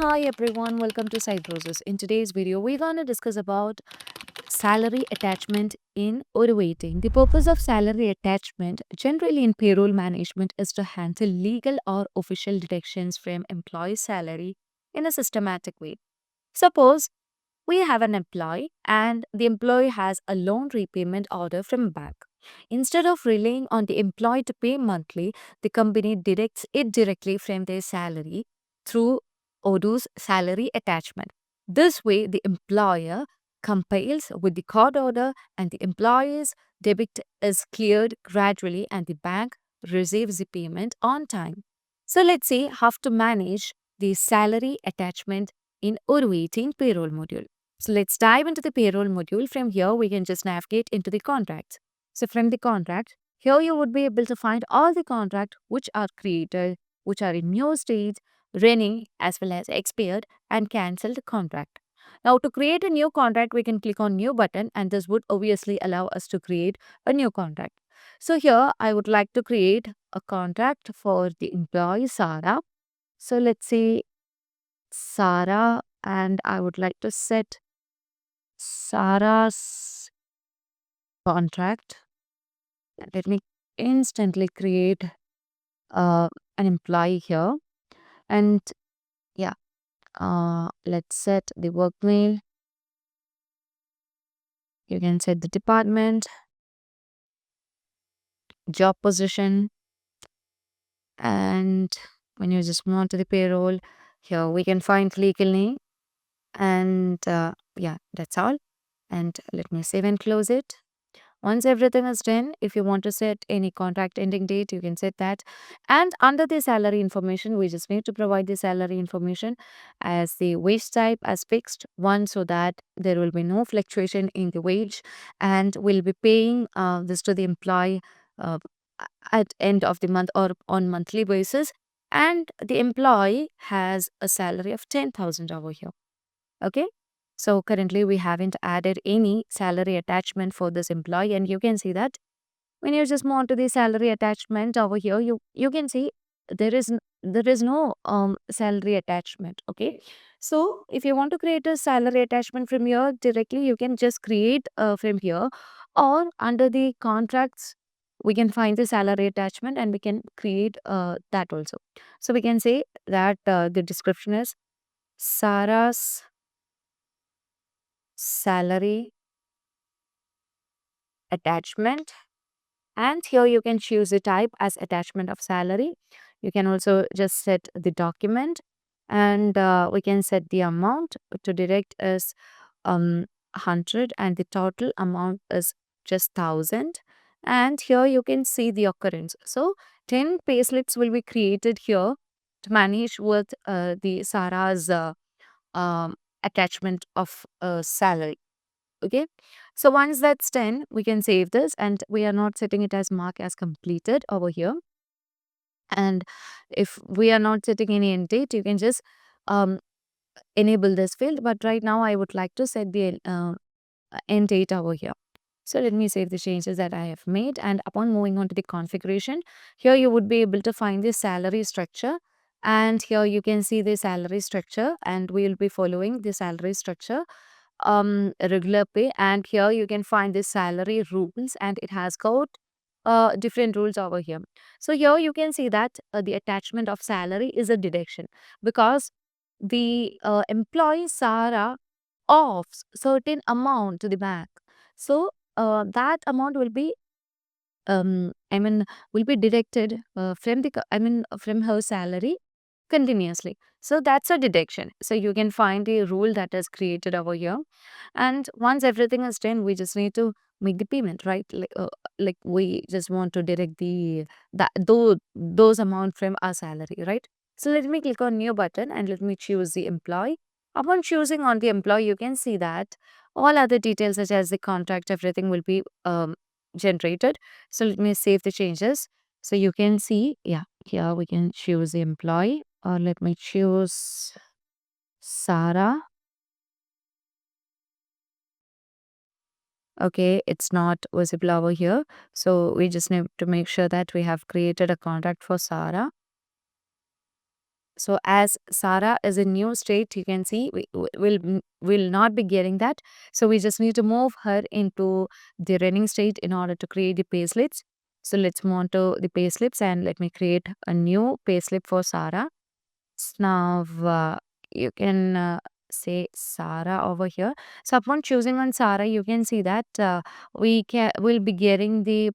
Hi everyone, welcome to Cybrosys. In today's video, we're going to discuss about salary attachment in Odoo. The purpose of salary attachment generally in payroll management is to handle legal or official deductions from employee salary in a systematic way. Suppose we have an employee and the employee has a loan repayment order from a bank. Instead of relying on the employee to pay monthly, the company deducts it directly from their salary through Odoo's salary attachment. This way, the employer complies with the court order and the employee's debit is cleared gradually and the bank receives the payment on time. So let's see how to manage the salary attachment in Odoo payroll module. So let's dive into the payroll module. From here, we can just navigate into the contracts. So from the contract, here you would be able to find all the contracts which are created, which are in new stage, running as well as expired and cancelled contract. Now to create a new contract, we can click on new button and this would obviously allow us to create a new contract. So here I would like to create a contract for the employee Sarah. So let's say Sarah and I would like to set Sarah's contract. Let me instantly create an employee here. And yeah, let's set the work mail. You can set the department, job position, and when you just move on to the payroll, here we can find legal name. And yeah, that's all. And let me save and close it. Once everything is done, if you want to set any contract ending date, you can set that. And under the salary information, we just need to provide the salary information as the wage type as fixed one so that there will be no fluctuation in the wage and we'll be paying this to the employee uh, at end of the month or on monthly basis. And the employee has a salary of 10,000 over here. Okay. So currently we haven't added any salary attachment for this employee and you can see that when you just move on to the salary attachment over here, you can see there is no salary attachment. Okay. So if you want to create a salary attachment from here directly, you can just create from here or under the contracts, we can find the salary attachment and we can create that also. So we can say that the description is Sarah's salary attachment, and here you can choose the type as attachment of salary. You can also just set the document and we can set the amount to deduct is 100 and the total amount is just 1000. And here you can see the occurrence. So 10 payslips will be created here to manage with the Sarah's attachment of salary. Okay. So once that's done, we can save this and we are not setting it as mark as completed over here. And if we are not setting any end date, you can just um, enable this field. But right now I would like to set the end date over here. So let me save the changes that I have made. And upon moving on to the configuration, here you would be able to find the salary structure. And here you can see the salary structure and we will be following the salary structure regular pay. And here you can find the salary rules and it has got different rules over here. So here you can see that the attachment of salary is a deduction because the employee Sarah offs certain amount to the bank. So that amount will be I mean will be deducted from the from her salary continuously. So that's a deduction. So you can find the rule that is created over here. And once everything is done, we just need to make the payment, right? Like we just want to deduct those amount from our salary, right? So let me click on new button and let me choose the employee. Upon choosing on the employee, you can see that all other details such as the contract, everything will be generated. So let me save the changes. So you can see, yeah, here we can choose the employee or let me choose Sarah. Okay, it's not visible over here. So we just need to make sure that we have created a contract for Sarah. So as Sarah is a new state, you can see will not be getting that. So we just need to move her into the running state in order to create the payslips. So let's move on to the payslips and let me create a new payslip for Sarah. Now you can say Sarah over here. So upon choosing on Sarah, you can see that will be getting the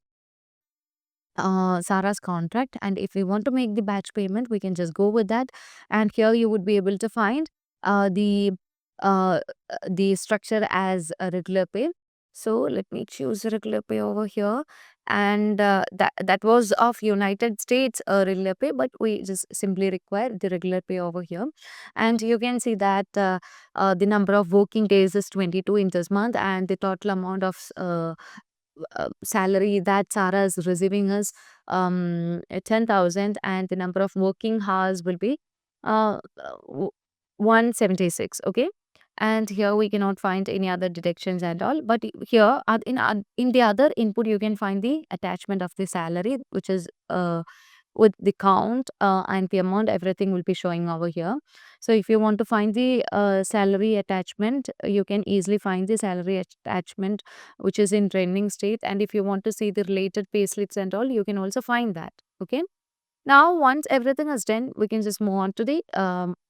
Sarah's contract, and if we want to make the batch payment, we can just go with that. And here you would be able to find uh, the uh, the structure as a regular pay. So let me choose a regular pay over here, and that was of United States regular pay, but we just simply require the regular pay over here. And you can see that the number of working days is 22 in this month, and the total amount of salary that Sarah is receiving is 10,000, and the number of working hours will be uh, uh, 176. Okay. And here we cannot find any other deductions and all. But here in the other input, you can find the attachment of the salary, which is with the count and the amount, everything will be showing over here. So if you want to find the salary attachment, you can easily find the salary attachment which is in trending state. And if you want to see the related payslips and all, you can also find that. Okay. Now, once everything is done, we can just move on to the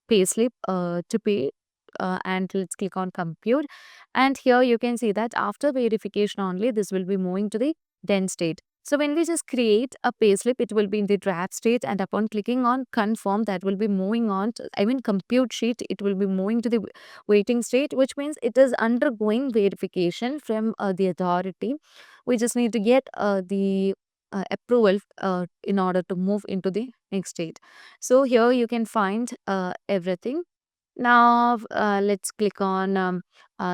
payslip to pay. And let's click on compute. And here you can see that after verification only, this will be moving to the done state. So when we just create a payslip, it will be in the draft state, and upon clicking on confirm, that will be moving on to, I mean, compute sheet, it will be moving to the waiting state, which means it is undergoing verification from the authority. We just need to get the approval in order to move into the next state. So here you can find everything. Now let's click on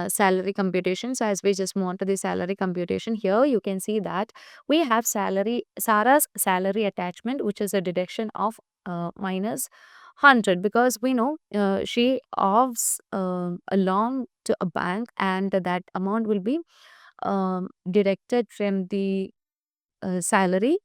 salary computation. So as we just move on to the salary computation, here you can see that we have Sarah's salary attachment, which is a deduction of minus 100, because we know she offs a loan to a bank, and that amount will be deducted from the salary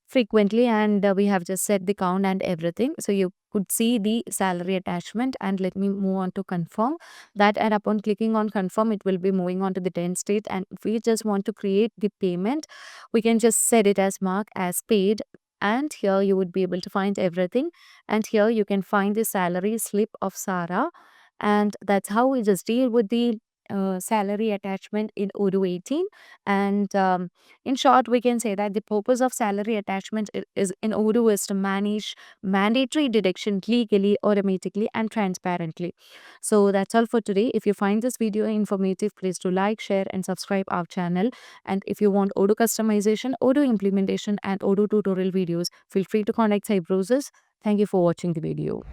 frequently, and we have just set the count and everything. So you could see the salary attachment, and let me move on to confirm that. And upon clicking on confirm, it will be moving on to the 10 state. And if we just want to create the payment, we can just set it as mark as paid, and here you would be able to find everything. And here you can find the salary slip of Sarah, and that's how we just deal with the salary attachment in Odoo 18. And in short, we can say that the purpose of salary attachment is in Odoo is to manage mandatory deduction legally, automatically, and transparently. So that's all for today. If you find this video informative, please do like, share, and subscribe our channel. And if you want Odoo customization, Odoo implementation, and Odoo tutorial videos, feel free to contact Cybrosys. Thank you for watching the video.